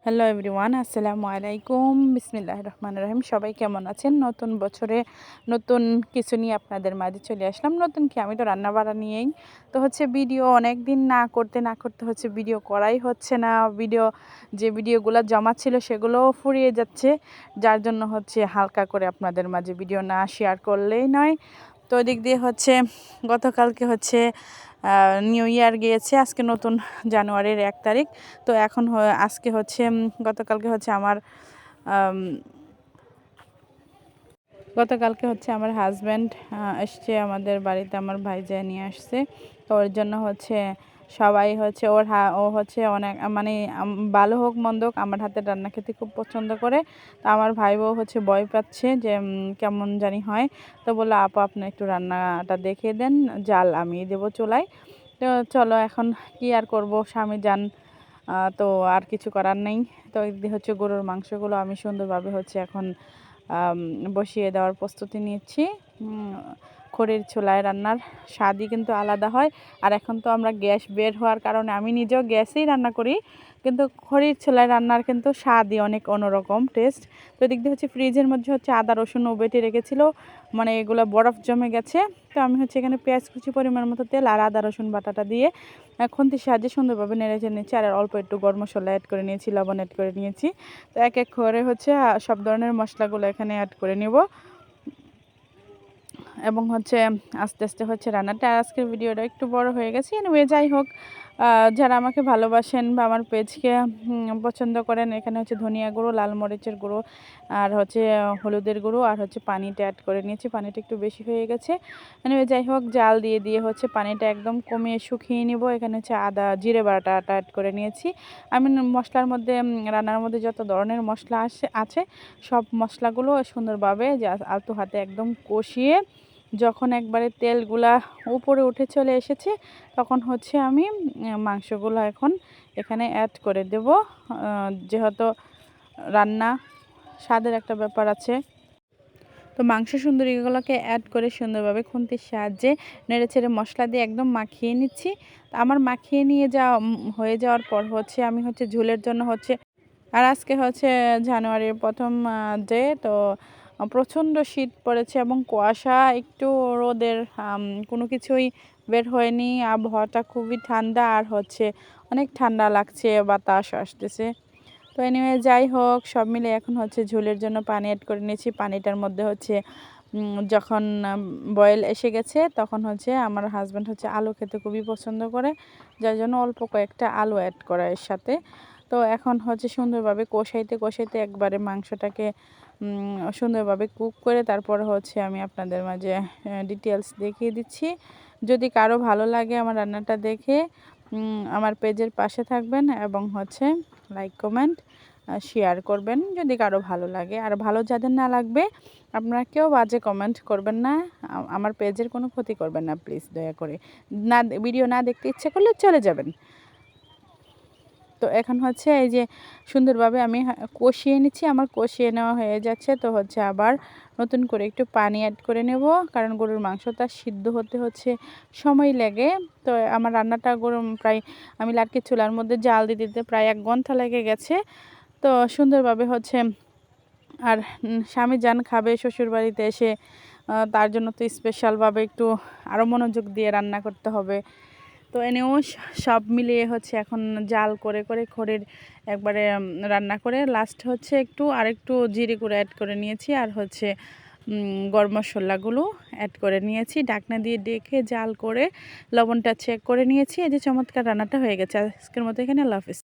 Hello everyone, আসসালামু আলাইকুম। বিসমিল্লাহির রহমানির রহিম। সবাই কেমন আছেন? নতুন বছরে নতুন কিছু নিয়ে আপনাদের মাঝে চলে আসলাম। নতুন কি, আমি তো রান্নাবাড়া নিয়েই তো ভিডিও অনেক দিন না করতে ভিডিও করাই হচ্ছে না। যে ভিডিওগুলো জমা ছিল সেগুলোও ফুরিয়ে যাচ্ছে, যার জন্য হালকা করে আপনাদের মাঝে ভিডিও না শেয়ার করলেই নয়। তো ওই দিক দিয়ে গতকালকে নিউ ইয়ার গিয়েছে, আজকে নতুন জানুয়ারির 1 তারিখ। তো এখন আজকে গতকালকে আমার হাজব্যান্ড এসছে আমাদের বাড়িতে, আমার ভাইজান নিয়ে আসছে। তো ওর জন্য সবাই ও অনেক মানে ভালো হোক মন্দ হোক আমার হাতের রান্না খেতে খুব পছন্দ করে। তো আমার ভাই বউ ভয় পাচ্ছে যে কেমন জানি হয়। তো বললো, আপু আপনি একটু রান্নাটা দেখিয়ে দেন, জাল আমি দেবো চুলায়। তো চলো, এখন কি আর করব, স্বামী যান, তো আর কিছু করার নেই। তো এদিকে গরুর মাংসগুলো আমি সুন্দরভাবে এখন বসিয়ে দেওয়ার প্রস্তুতি নিচ্ছি। খড়ির চুলায় রান্নার স্বাদই কিন্তু আলাদা হয়। আর এখন তো আমরা গ্যাস বের হওয়ার কারণে আমি নিজেও গ্যাসেই রান্না করি, কিন্তু খড়ির চুলায় রান্নার কিন্তু স্বাদই অনেক অন্যরকম টেস্ট। তো এদিক দিয়ে ফ্রিজের মধ্যে আদা রসুনও বেটে রেখেছিল, মানে এগুলো বরফ জমে গেছে। তো আমি এখানে পেঁয়াজ কুচি পরিমাণ মতো তেল আর আদা রসুন বাটাটা দিয়ে খুন্তির সাহায্যে সুন্দরভাবে নেড়ে নিচ্ছি। আর অল্প একটু গরম মশলা অ্যাড করে নিয়েছি, লবণ অ্যাড করে নিয়েছি। তো এক এক করে সব ধরনের মশলাগুলো এখানে অ্যাড করে নেব এবং আস্তে আস্তে রান্নাটা। আজকের ভিডিওটা একটু বড় হয়ে গেছে, এনিওয়ে যাই হোক, যারা আমাকে ভালোবাসেন বা আমার পেজকে পছন্দ করেন, এখানে ধনিয়া গুঁড়ো, লাল মরিচের গুঁড়ো আর হলুদের গুঁড়ো আর পানিটা অ্যাড করে নিয়েছি। পানিটা একটু বেশি হয়ে গেছে, এনিওয়ে যাই হোক, জাল দিয়ে পানিটা একদম কমিয়ে শুকিয়ে নিব। এখানে আদা জিরে বাটাটা অ্যাড করে নিয়েছি। আমি মশলার মধ্যে রান্নার মধ্যে যত ধরনের মশলা আছে সব মশলাগুলো সুন্দরভাবে আলতো হাতে একদম কষিয়ে যখন একবারে তেলগুলা উপরে উঠে চলে এসেছে, তখন আমি মাংসগুলো এখানে অ্যাড করে দেব। যেহেতু রান্না স্বাদের একটা ব্যাপার আছে, তো মাংস সুন্দরীগুলোকে অ্যাড করে সুন্দরভাবে খুন্তির সাহায্যে নেড়েচেড়ে মশলা দিয়ে একদম মাখিয়ে নিচ্ছি। তো আমার মাখিয়ে নিয়ে হয়ে যাওয়ার পর আমি ঝোলের জন্য আর আজকে জানুয়ারির প্রথম ডে। তো প্রচণ্ড শীত পড়েছে এবং কুয়াশা, একটু রোদের কোনো কিছুই বের হয়নি। আবহাওয়াটা খুবই ঠান্ডা আর অনেক ঠান্ডা লাগছে, বাতাস আসতেছে। তো এনিওয়ে যাই হোক, সব মিলে এখন ঝোলের জন্য পানি অ্যাড করে নিয়েছি। পানিটার মধ্যে যখন বয়েল এসে গেছে, তখন আমার হাজব্যান্ড আলু খেতে খুবই পছন্দ করে, যার জন্য অল্প কয়েকটা আলু অ্যাড করা এর সাথে। তো এখন সুন্দরভাবে কষাইতে একবারে মাংসটাকে সুন্দরভাবে কুক করে তারপর আমি আপনাদের মাঝে ডিটেলস দেখিয়ে দিচ্ছি। যদি কারো ভালো লাগে আমার রান্নাটা দেখে, আমার পেজের পাশে থাকবেন এবং লাইক কমেন্ট শেয়ার করবেন যদি কারো ভালো লাগে। আর ভালো যাদের না লাগবে, আপনারা কেউ বাজে কমেন্ট করবেন না, আমার পেজের কোনো ক্ষতি করবেন না প্লিজ, দয়া করে। ভিডিও না দেখতে ইচ্ছে করলে চলে যাবেন। তো এখন এই যে সুন্দরভাবে আমি কষিয়ে নিচ্ছি, আমার কষিয়ে নেওয়া হয়ে যাচ্ছে। তো আবার নতুন করে একটু পানি অ্যাড করে নেব, কারণ গরুর মাংসটা সিদ্ধ হতে সময় লাগে। তো আমার রান্নাটা প্রায় আমি লাটকি চুলার মধ্যে জাল দিতে প্রায় 1 ঘন্টা লেগে গেছে। তো সুন্দরভাবে আর স্বামী যান খাবে শ্বশুর বাড়িতে এসে, তার জন্য তো স্পেশালভাবে একটু আরও মনোযোগ দিয়ে রান্না করতে হবে। তো এনেও সব মিলিয়ে এখন জাল করে খড়ের একবারে রান্না করে লাস্ট আরেকটু জিরে গুঁড়ো অ্যাড করে নিয়েছি। আর গরম মশলাগুলো অ্যাড করে নিয়েছি, ঢাকনা দিয়ে ডেকে জাল করে লবণটা চেক করে নিয়েছি। এই যে চমৎকার রান্নাটা হয়ে গেছে। আজকের মতো এখানে আল্লাহ হাফেজ।